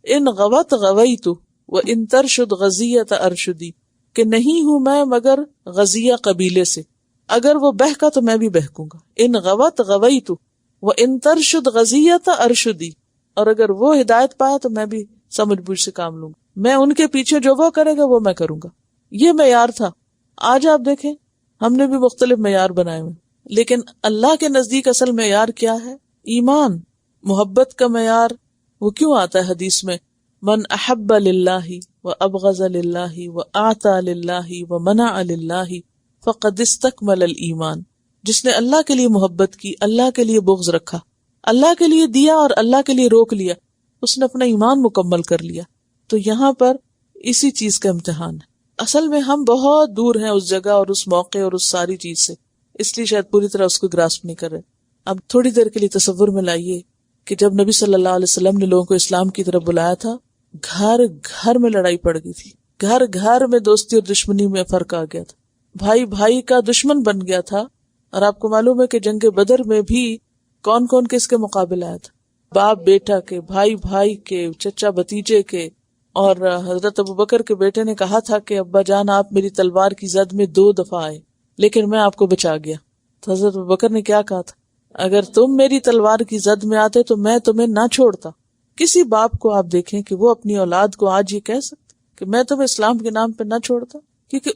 ان غوت غویت و ان ترشد غزیت ارشدی، کہ نہیں ہوں میں مگر غزیہ قبیلے سے، اگر وہ بہکا تو میں بھی بہکوں گا، ان غوت غویت و ان ترشد غزیت ارشدی، اور اگر وہ ہدایت پایا تو میں بھی سمجھ بوجھ سے کام لوں گا، میں ان کے پیچھے جو وہ کرے گا وہ میں کروں گا۔ یہ معیار تھا۔ آج آپ دیکھیں ہم نے بھی مختلف معیار بنائے ہوئے، لیکن اللہ کے نزدیک اصل معیار کیا ہے؟ ایمان، محبت کا معیار۔ وہ کیوں آتا ہے حدیث میں من احب للہ و ابغض للہ و اعطى للہ و منع للہ فقد استکمل الایمان، جس نے اللہ کے لیے محبت کی، اللہ کے لیے بغض رکھا، اللہ کے لیے دیا اور اللہ کے لیے روک لیا، اس نے اپنا ایمان مکمل کر لیا۔ تو یہاں پر اسی چیز کا امتحان ہے۔ اصل میں ہم بہت دور ہیں اس جگہ اور اس موقع اور اس ساری چیز سے، اس لیے شاید پوری طرح اس کو گراسپ نہیں کر رہے۔ اب تھوڑی دیر کے لیے تصور میں لائیے کہ جب نبی صلی اللہ علیہ وسلم نے لوگوں کو اسلام کی طرف بلایا تھا، گھر گھر میں لڑائی پڑ گئی تھی، گھر گھر میں دوستی اور دشمنی میں فرق آ گیا تھا، بھائی بھائی کا دشمن بن گیا تھا۔ اور آپ کو معلوم ہے کہ جنگ بدر میں بھی کون کون کس کے مقابل آیا تھا؟ باپ بیٹا کے، بھائی بھائی کے، چچا بھتیجے کے۔ اور حضرت ابوبکر کے بیٹے نے کہا تھا کہ ابا جان آپ میری تلوار کی زد میں 2 دفعہ آئے لیکن میں آپ کو بچا گیا۔ تو حضرت ابوبکر نے کیا کہا تھا؟ اگر تم میری تلوار کی زد میں آتے تو میں تمہیں نہ چھوڑتا۔ کسی باپ کو آپ دیکھیں کہ وہ اپنی اولاد کو آج یہ کہہ سکتے کہ میں تمہیں اسلام کے نام پہ نہ چھوڑتا، کیونکہ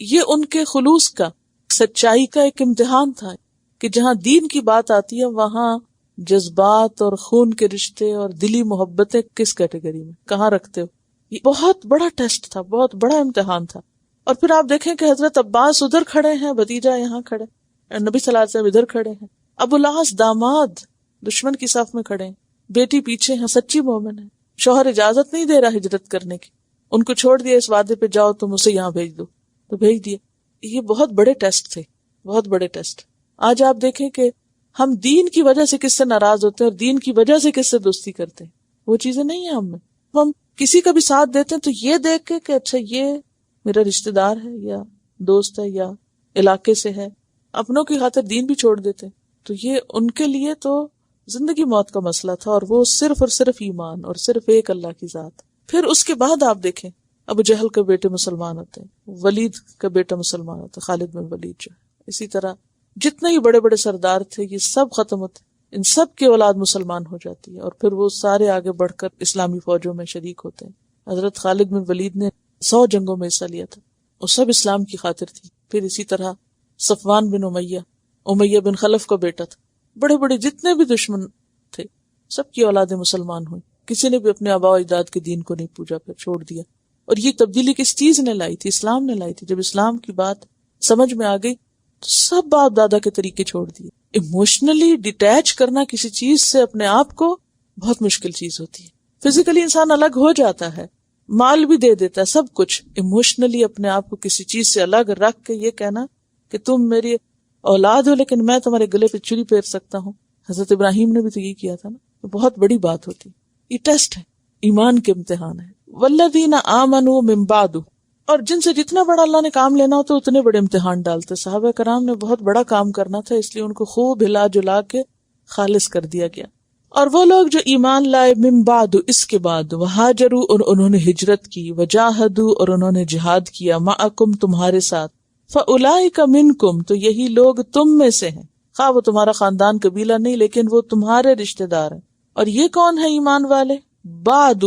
یہ ان کے خلوص کا، سچائی کا ایک امتحان تھا کہ جہاں دین کی بات آتی ہے وہاں جذبات اور خون کے رشتے اور دلی محبتیں کس کیٹیگری میں کہاں رکھتے ہو۔ یہ بہت بڑا ٹیسٹ تھا، بہت بڑا امتحان تھا۔ اور پھر آپ دیکھیں کہ حضرت عباس ادھر کھڑے ہیں، بھتیجا یہاں کھڑے، نبی صلی اللہ علیہ وسلم ادھر کھڑے ہیں، ابو العاص داماد دشمن کی صف میں کھڑے ہیں، بیٹی پیچھے ہیں، سچی مومن ہے، شوہر اجازت نہیں دے رہا ہجرت کرنے کی، ان کو چھوڑ دیا اس وعدے پہ جاؤ تم اسے یہاں بھیج دو، تو بھیج دیا۔ یہ بہت بڑے ٹیسٹ تھے، بہت بڑے ٹیسٹ۔ آج آپ دیکھیں کہ ہم دین کی وجہ سے کس سے ناراض ہوتے ہیں اور دین کی وجہ سے کس سے دوستی کرتے ہیں، وہ چیزیں نہیں ہیں ہم میں۔ ہم کسی کا بھی ساتھ دیتے ہیں تو یہ دیکھ کے کہ اچھا یہ میرا رشتہ دار ہے یا دوست ہے یا علاقے سے ہے، اپنوں کی خاطر دین بھی چھوڑ دیتے ہیں۔ تو یہ ان کے لیے تو زندگی موت کا مسئلہ تھا، اور وہ صرف اور صرف ایمان اور صرف ایک اللہ کی ذات۔ پھر اس کے بعد آپ دیکھیں ابو جہل کے بیٹے مسلمان ہوتے ہیں، ولید کا بیٹا مسلمان ہوتا ہے، خالد بن ولید جو ہے، اسی طرح جتنے ہی بڑے بڑے سردار تھے یہ سب ختم ہوتے، ان سب کی اولاد مسلمان ہو جاتی ہے، اور پھر وہ سارے آگے بڑھ کر اسلامی فوجوں میں شریک ہوتے ہیں۔ حضرت خالد بن ولید نے 100 جنگوں میں حصہ لیا تھا، وہ سب اسلام کی خاطر تھی۔ پھر اسی طرح صفوان بن امیہ بن خلف کا بیٹا تھا، بڑے بڑے جتنے بھی دشمن تھے سب کی اولادیں مسلمان ہوئی، کسی نے بھی اپنے آباء و اجداد کے دین کو نہیں پوجا، پھر چھوڑ دیا۔ اور یہ تبدیلی کس چیز نے لائی تھی؟ اسلام نے لائی تھی۔ جب اسلام کی بات سمجھ میں آ گئی تو سب باپ دادا کے طریقے چھوڑ دیے۔ ایموشنلی ڈیٹیچ کرنا کسی چیز سے اپنے آپ کو بہت مشکل چیز ہوتی ہے۔ فزیکلی انسان الگ ہو جاتا ہے، مال بھی دے دیتا ہے، سب کچھ، ایموشنلی اپنے آپ کو کسی چیز سے الگ رکھ کے یہ کہنا کہ تم میری اولاد ہو لیکن میں تمہارے گلے پہ چری پھیر سکتا ہوں۔ حضرت ابراہیم نے بھی تو یہ کیا تھا نا، بہت بڑی بات ہوتی۔ یہ ٹیسٹ ہے، ایمان کے امتحان ہے۔ والذین آمنوا من بعد، اور جن سے جتنا بڑا اللہ نے کام لینا ہوتا اتنے بڑے امتحان ڈالتے۔ صحابہ کرام نے بہت بڑا کام کرنا تھا، اس لیے ان کو خوب ہلا جلا کے خالص کر دیا گیا۔ اور وہ لوگ جو ایمان لائے من بعد، اس کے بعد، وہاجروا، اور انہوں نے ہجرت کی، وجاہدوا، اور انہوں نے جہاد کیا، معکم، تمہارے ساتھ، فاولئک منکم، تو یہی لوگ تم میں سے ہیں، خواہ وہ تمہارا خاندان قبیلہ نہیں لیکن وہ تمہارے رشتہ دار ہیں۔ اور یہ کون ہے ایمان والے؟ بعد،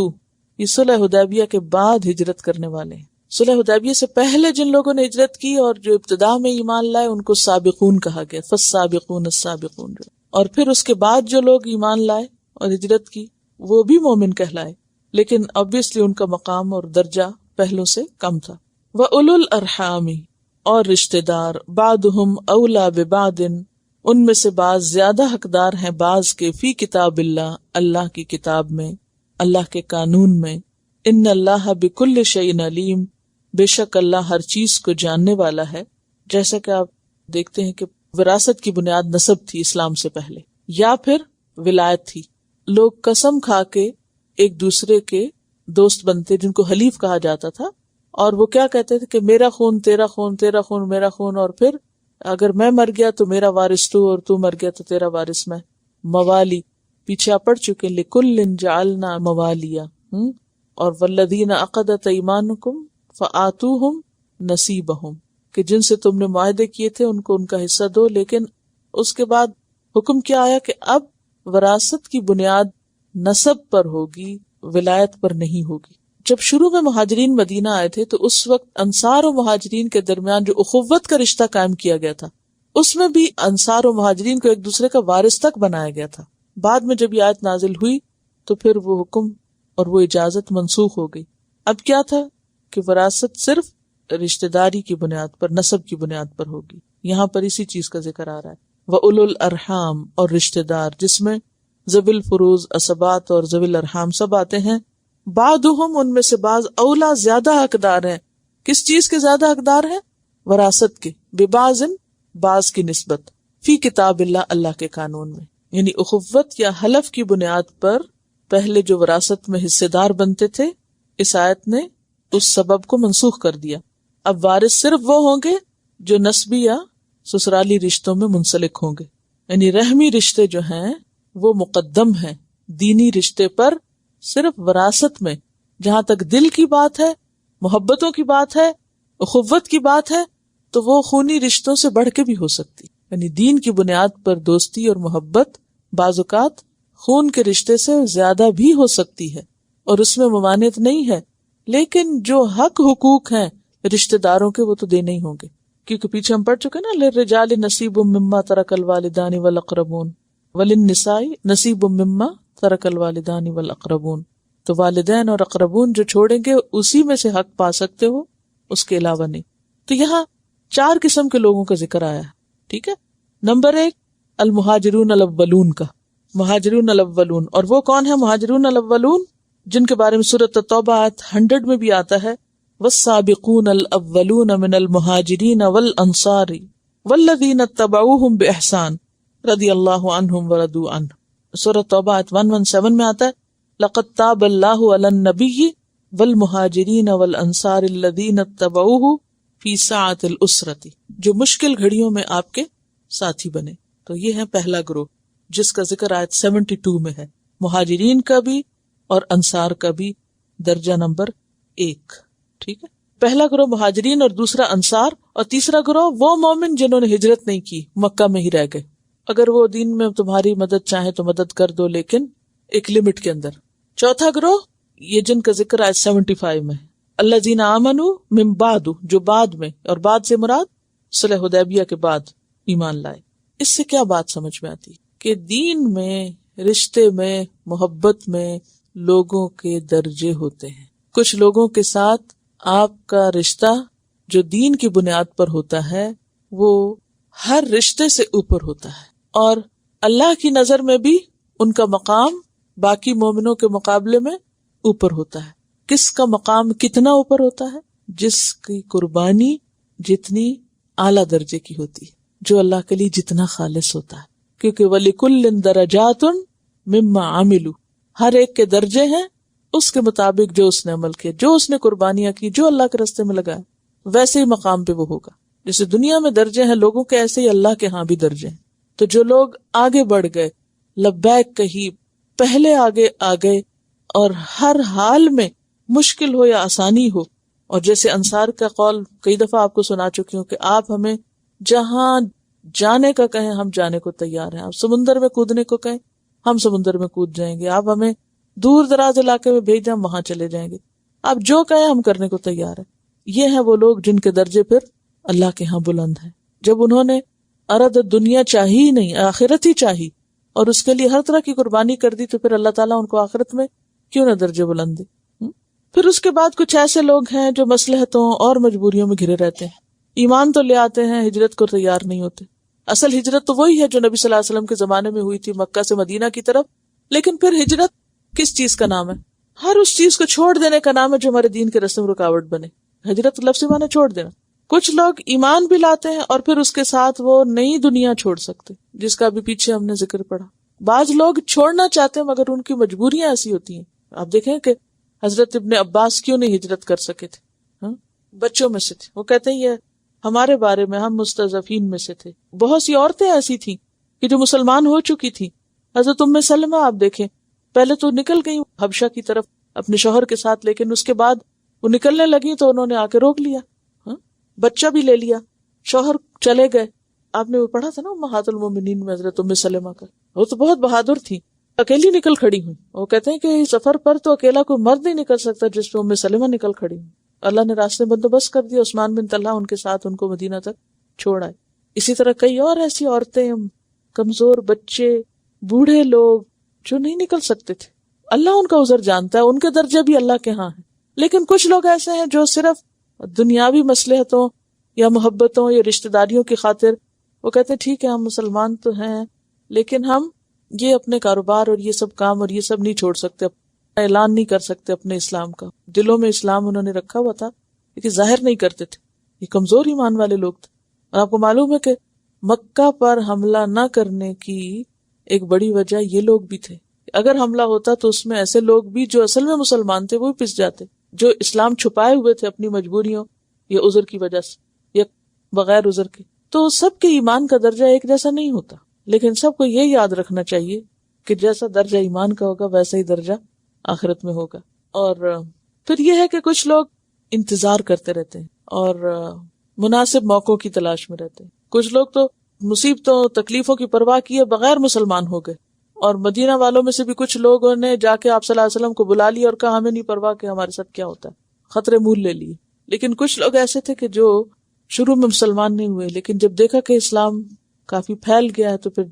یہ صلح حدیبیہ کے بعد ہجرت کرنے والے ہیں۔ صلح حدیبیہ سے پہلے جن لوگوں نے ہجرت کی اور جو ابتدا میں ایمان لائے ان کو سابقون کہا گیا، فالسابقون السابقون۔ اور پھر اس کے بعد جو لوگ ایمان لائے اور ہجرت کی وہ بھی مومن کہلائے، لیکن obviously ان کا مقام اور درجہ پہلوں سے کم تھا۔ وَأُولُو الْأَرْحَامِ، اور رشتہ دار، بعضهم اولیٰ ببعض، ان میں سے بعض زیادہ حقدار ہیں بعض کے، فی کتاب اللہ، اللہ کی کتاب میں، اللہ کے قانون میں، ان اللہ بکل شیء علیم، بے شک اللہ ہر چیز کو جاننے والا ہے۔ جیسا کہ آپ دیکھتے ہیں کہ وراثت کی بنیاد نسب تھی اسلام سے پہلے، یا پھر ولایت تھی۔ لوگ قسم کھا کے ایک دوسرے کے دوست بنتے جن کو حلیف کہا جاتا تھا، اور وہ کیا کہتے تھے کہ میرا خون تیرا خون، تیرا خون میرا خون، اور پھر اگر میں مر گیا تو میرا وارث تو، اور تو مر گیا تو تیرا وارث میں. موالی پیچھے آپ پڑھ چکے، لِكُلٍّ جَعَلْنَا مَوَالِيَ، اور وَالَّذِينَ عَقَدَتْ أَيْمَانُكُمْ فَآتُوهُمْ نَصِيبَهُمْ، کہ جن سے تم نے معاہدے کیے تھے ان کو ان کا حصہ دو. لیکن اس کے بعد حکم کیا آیا کہ اب وراثت کی بنیاد نسب پر ہوگی، ولایت پر نہیں ہوگی. جب شروع میں مہاجرین مدینہ آئے تھے تو اس وقت انصار و مہاجرین کے درمیان جو اخوت کا رشتہ قائم کیا گیا تھا، اس میں بھی انصار و مہاجرین کو ایک دوسرے کا وارث تک بنایا گیا تھا. بعد میں جب یہ آیت نازل ہوئی تو پھر وہ حکم اور وہ اجازت منسوخ ہو گئی. اب کیا تھا کہ وراثت صرف رشتہ داری کی بنیاد پر، نسب کی بنیاد پر ہوگی. یہاں پر اسی چیز کا ذکر آ رہا ہے. وَأُولُو الْأَرْحَامِ، اور رشتہ دار جس میں ذوی الفروض، عصبات اور ذوی الارحام سب آتے ہیں. بعضهم، ان میں سے بعض، اولا زیادہ حقدار ہیں. کس چیز کے زیادہ حقدار ہیں؟ وراثت کے. ببعض، بعض کی نسبت، فی کتاب اللہ، اللہ کے قانون میں. یعنی اخوت یا حلف کی بنیاد پر پہلے جو وراثت میں حصے دار بنتے تھے، اس آیت نے اس سبب کو منسوخ کر دیا. اب وارث صرف وہ ہوں گے جو نسبی یا سسرالی رشتوں میں منسلک ہوں گے. یعنی رحمی رشتے جو ہیں وہ مقدم ہیں دینی رشتے پر. صرف وراثت میں جہاں تک دل کی بات ہے، محبتوں کی بات ہے، اخوت کی بات ہے، تو وہ خونی رشتوں سے بڑھ کے بھی ہو سکتی. یعنی دین کی بنیاد پر دوستی اور محبت بعض اوقات خون کے رشتے سے زیادہ بھی ہو سکتی ہے، اور اس میں ممانعت نہیں ہے. لیکن جو حق حقوق ہیں رشتہ داروں کے، وہ تو دینے ہی ہوں گے، کیونکہ پیچھے ہم پڑھ چکے نا، للرجال نصیب مما ترک الوالدان والاقربون وللنساء نصیب مما ترک الوالدان والاقربون. تو والدین اور اقربون جو چھوڑیں گے اسی میں سے حق پا سکتے ہو، اس کے علاوہ نہیں. تو یہاں 4 قسم کے لوگوں کا ذکر آیا ہے. ٹھیک ہے. نمبر 1 المہاجرون الاولون کا. مہاجرون الاولون، اور وہ کون ہے مہاجرون الاولون؟ جن کے بارے میں سورۃ التوبہ آیت 100 میں بھی آتا ہے، والسابقون الاولون من المہاجرین والانصار والذین اتبعوہم باحسان رضی اللہ عنہم ورضوا عنہ. سورۃ توبہ آیت 117 میں آتا ہے، لقد تاب اللہ علی النبی والمہاجرین والانصار الذین اتبعوہ فی ساعۃ الاسرۃ، جو مشکل گھڑیوں میں آپ کے ساتھی بنے. تو یہ ہے پہلا گروہ جس کا ذکر آیت 72 میں ہے. مہاجرین کا بھی اور انصار کا بھی درجہ نمبر 1. ٹھیک ہے. پہلا گروہ مہاجرین اور دوسرا انصار، اور تیسرا گروہ وہ مومن جنہوں نے ہجرت نہیں کی، مکہ میں ہی رہ گئے. اگر وہ دین میں تمہاری مدد چاہیں تو مدد کر دو، لیکن ایک لمٹ کے اندر. چوتھا گروہ یہ جن کا ذکر آیت 75 میں، الذین آمنوا من بعد، جو بعد میں، اور بعد سے مراد صلح حدیبیہ کے بعد ایمان لائے. اس سے کیا بات سمجھ میں آتی کہ دین میں، رشتے میں، محبت میں لوگوں کے درجے ہوتے ہیں. کچھ لوگوں کے ساتھ آپ کا رشتہ جو دین کی بنیاد پر ہوتا ہے وہ ہر رشتے سے اوپر ہوتا ہے، اور اللہ کی نظر میں بھی ان کا مقام باقی مومنوں کے مقابلے میں اوپر ہوتا ہے. کس کا مقام کتنا اوپر ہوتا ہے؟ جس کی قربانی جتنی اعلیٰ درجے کی ہوتی ہے، جو اللہ کے لیے جتنا خالص ہوتا ہے. کیونکہ وَلِكُلٍّ دَرَجَاتٌ مِمَّا عَمِلُوا، ہر ایک کے درجے ہیں اس کے مطابق جو اس نے عمل کیا، جو اس نے قربانیاں کی، جو اللہ کے راستے میں لگایا، ویسے ہی مقام پہ وہ ہوگا. جیسے دنیا میں درجے ہیں لوگوں کے، ایسے ہی اللہ کے ہاں بھی درجے ہیں. تو جو لوگ آگے بڑھ گئے، لبیک کہی، پہلے آگے آ گئے، اور ہر حال میں مشکل ہو یا آسانی ہو، اور جیسے انصار کا قول کئی دفعہ آپ کو سنا چکی ہوں کہ آپ ہمیں جہاں جانے کا کہیں ہم جانے کو تیار ہیں. آپ سمندر میں کودنے کو کہیں ہم سمندر میں کود جائیں گے. آپ ہمیں دور دراز علاقے میں بھیج جائیں وہاں چلے جائیں گے. آپ جو کہیں ہم کرنے کو تیار ہیں. یہ ہیں وہ لوگ جن کے درجے پھر اللہ کے ہاں بلند ہیں. جب انہوں نے ارد دنیا چاہی ہی نہیں، آخرت ہی چاہی، اور اس کے لیے ہر طرح کی قربانی کر دی، تو پھر اللہ تعالیٰ ان کو آخرت میں کیوں نہ درجے بلند دے. پھر اس کے بعد کچھ ایسے لوگ ہیں جو مصلحتوں اور مجبوریوں میں گھرے رہتے ہیں. ایمان تو لے آتے ہیں، ہجرت کو تیار نہیں ہوتے. اصل ہجرت تو وہی ہے جو نبی صلی اللہ علیہ وسلم کے زمانے میں ہوئی تھی، مکہ سے مدینہ کی طرف. لیکن پھر ہجرت کس چیز کا نام ہے؟ ہر اس چیز کو چھوڑ دینے کا نام ہے جو ہمارے دین کے رسم میں رکاوٹ بنے. ہجرت لفظی معنی چھوڑ دینا. کچھ لوگ ایمان بھی لاتے ہیں اور پھر اس کے ساتھ وہ نئی دنیا چھوڑ سکتے، جس کا بھی پیچھے ہم نے ذکر پڑھا. بعض لوگ چھوڑنا چاہتے ہیں مگر ان کی مجبوریاں ایسی ہوتی ہیں. آپ دیکھیں کہ حضرت ابن عباس کیوں نہیں ہجرت کر سکے تھے؟ بچوں میں سے تھے. وہ کہتے ہیں یہ ہمارے بارے میں ہم مستضعفین میں سے تھے. بہت سی عورتیں ایسی تھیں کہ جو مسلمان ہو چکی تھی. حضرت ام سلمہ آپ دیکھیں، پہلے تو نکل گئی حبشہ کی طرف اپنے شوہر کے ساتھ، لیکن اس کے بعد وہ نکلنے لگی تو انہوں نے آ کے روک لیا، بچہ بھی لے لیا، شوہر چلے گئے. آپ نے وہ پڑھا تھا نا امہات المومنین میں حضرت ام سلمہ کا، وہ تو بہت بہادر تھی، اکیلی نکل کھڑی ہوئی. وہ کہتے ہیں کہ سفر پر تو اکیلا کوئی مرد نہیں نکل سکتا جس پہ ام سلمہ نکل کھڑی ہوئی. اللہ نے راستے بندوبست کر دیا، عثمان بن طلحہ ان کے ساتھ ان کو مدینہ تک چھوڑ آئے. اسی طرح کئی اور ایسی عورتیں، کمزور بچے، بوڑھے لوگ جو نہیں نکل سکتے تھے. اللہ ان کا عذر جانتا ہے، ان کے درجے بھی اللہ کے ہاں ہیں. لیکن کچھ لوگ ایسے ہیں جو صرف دنیاوی مصلحتوں یا محبتوں یا رشتہ داریوں کی خاطر وہ کہتے ہیں ٹھیک ہے ہم مسلمان تو ہیں لیکن ہم یہ اپنے کاروبار اور یہ سب کام اور یہ سب نہیں چھوڑ سکتے، اعلان نہیں کر سکتے اپنے اسلام کا. دلوں میں اسلام انہوں نے رکھا ہوا تھا لیکن ظاہر نہیں کرتے تھے. یہ کمزور ایمان والے لوگ تھے. اور آپ کو معلوم ہے کہ مکہ پر حملہ نہ کرنے کی ایک بڑی وجہ یہ لوگ بھی تھے. اگر حملہ ہوتا تو اس میں ایسے لوگ بھی جو اصل میں مسلمان تھے وہ بھی پس جاتے، جو اسلام چھپائے ہوئے تھے اپنی مجبوریوں یا عذر کی وجہ سے یا بغیر عذر کے. تو سب کے ایمان کا درجہ ایک جیسا نہیں ہوتا، لیکن سب کو یہ یاد رکھنا چاہیے کہ جیسا درجہ ایمان کا ہوگا ویسا ہی درجہ آخرت میں ہوگا. اور پھر یہ ہے کہ کچھ لوگ انتظار کرتے رہتے ہیں اور مناسب موقعوں کی تلاش میں رہتے ہیں. کچھ لوگ تو مصیبتوں تکلیفوں کی پرواہ کیے بغیر مسلمان ہو گئے، اور مدینہ والوں میں سے بھی کچھ لوگوں نے جا کے آپ صلی اللہ علیہ وسلم کو بلا لیا اور کہا ہمیں نہیں پرواہ کہ ہمارے ساتھ کیا ہوتا ہے، خطرے مول لے لیے. لیکن کچھ لوگ ایسے تھے کہ جو شروع میں مسلمان نہیں ہوئے، لیکن جب دیکھا کہ اسلام کافی پھیل گیا ہے تو پھر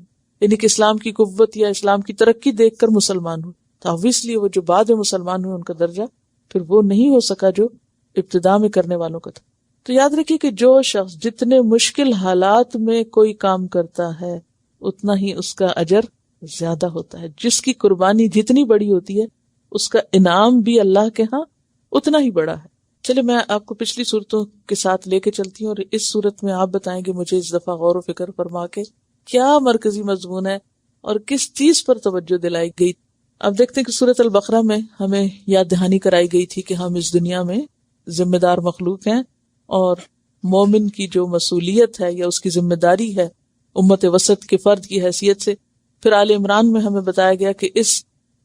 یعنی کہ اسلام کی قوت یا اسلام کی ترقی دیکھ کر مسلمان ہوئے. تو obviously وہ جو بعد میں مسلمان ہوئے ان کا درجہ پھر وہ نہیں ہو سکا جو ابتدا میں کرنے والوں کا تھا. تو یاد رکھیے کہ جو شخص جتنے مشکل حالات میں کوئی کام کرتا ہے اتنا ہی اس کا اجر زیادہ ہوتا ہے. جس کی قربانی جتنی بڑی ہوتی ہے اس کا انعام بھی اللہ کے ہاں اتنا ہی بڑا ہے. چلے میں آپ کو پچھلی صورتوں کے ساتھ لے کے چلتی ہوں اور اس صورت میں آپ بتائیں گے مجھے اس دفعہ غور و فکر فرما کے کیا مرکزی مضمون ہے اور کس چیز پر توجہ دلائی گئی. اب دیکھتے ہیں کہ سورۃ البقرہ میں ہمیں یاد دہانی کرائی گئی تھی کہ ہم اس دنیا میں ذمہ دار مخلوق ہیں اور مومن کی جو مسئولیت ہے یا اس کی ذمہ داری ہے امت وسط کے فرد کی حیثیت سے. پھر آل عمران میں ہمیں بتایا گیا کہ اس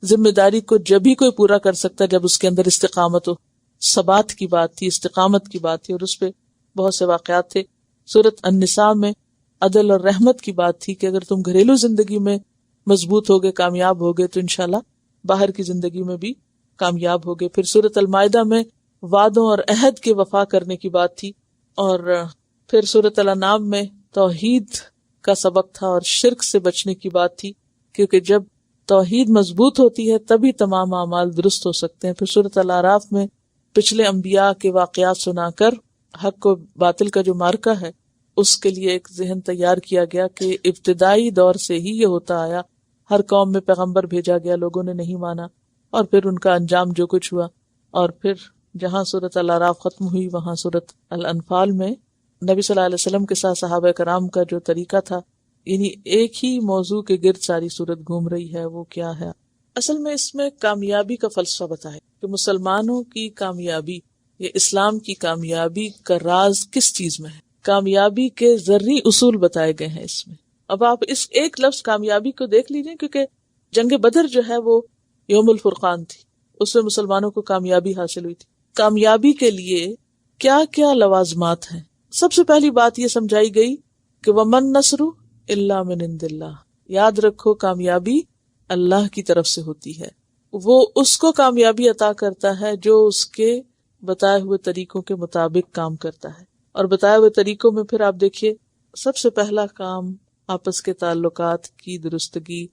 ذمہ داری کو جب ہی کوئی پورا کر سکتا ہے جب اس کے اندر استقامت ہو. ثبات کی بات تھی، استقامت کی بات تھی اور اس پہ بہت سے واقعات تھے. سورۃ النساء میں عدل اور رحمت کی بات تھی کہ اگر تم گھریلو زندگی میں مضبوط ہوگے، کامیاب ہوگے تو انشاءاللہ باہر کی زندگی میں بھی کامیاب ہوگے. پھر سورۃ المائدہ میں وعدوں اور عہد کے وفا کرنے کی بات تھی. اور پھر سورۃ الانعام میں توحید کا سبق تھا اور شرک سے بچنے کی بات تھی، کیونکہ جب توحید مضبوط ہوتی ہے تبھی تمام اعمال درست ہو سکتے ہیں. پھر سورۃ الاعراف میں پچھلے انبیاء کے واقعات سنا کر حق و باطل کا جو معرکہ ہے اس کے لیے ایک ذہن تیار کیا گیا کہ ابتدائی دور سے ہی یہ ہوتا آیا، ہر قوم میں پیغمبر بھیجا گیا، لوگوں نے نہیں مانا اور پھر ان کا انجام جو کچھ ہوا. اور پھر جہاں سورۃ الاعراف ختم ہوئی وہاں سورۃ الانفال میں نبی صلی اللہ علیہ وسلم کے ساتھ صحابہ کرام کا جو طریقہ تھا، یعنی ایک ہی موضوع کے گرد ساری سورت گھوم رہی ہے. وہ کیا ہے؟ اصل میں اس میں کامیابی کا فلسفہ بتایا کہ مسلمانوں کی کامیابی یا اسلام کی کامیابی کا راز کس چیز میں ہے. کامیابی کے ذرعی اصول بتائے گئے ہیں اس میں. اب آپ اس ایک لفظ کامیابی کو دیکھ لیجئے، کیونکہ جنگ بدر جو ہے وہ یوم الفرقان تھی، اس میں مسلمانوں کو کامیابی حاصل ہوئی تھی. کامیابی کے لیے کیا کیا لوازمات ہیں؟ سب سے پہلی بات یہ سمجھائی گئی کہ وَمَن نَّصْرُ إِلَّا مِنْ عِندِ اللَّهِ. یاد رکھو کامیابی اللہ کی طرف سے ہوتی ہے. وہ اس کو کامیابی عطا کرتا ہے جو اس کے بتائے ہوئے طریقوں کے مطابق کام کرتا ہے. اور بتائے ہوئے طریقوں میں پھر آپ دیکھیے سب سے پہلا کام آپس کے تعلقات کی درستگی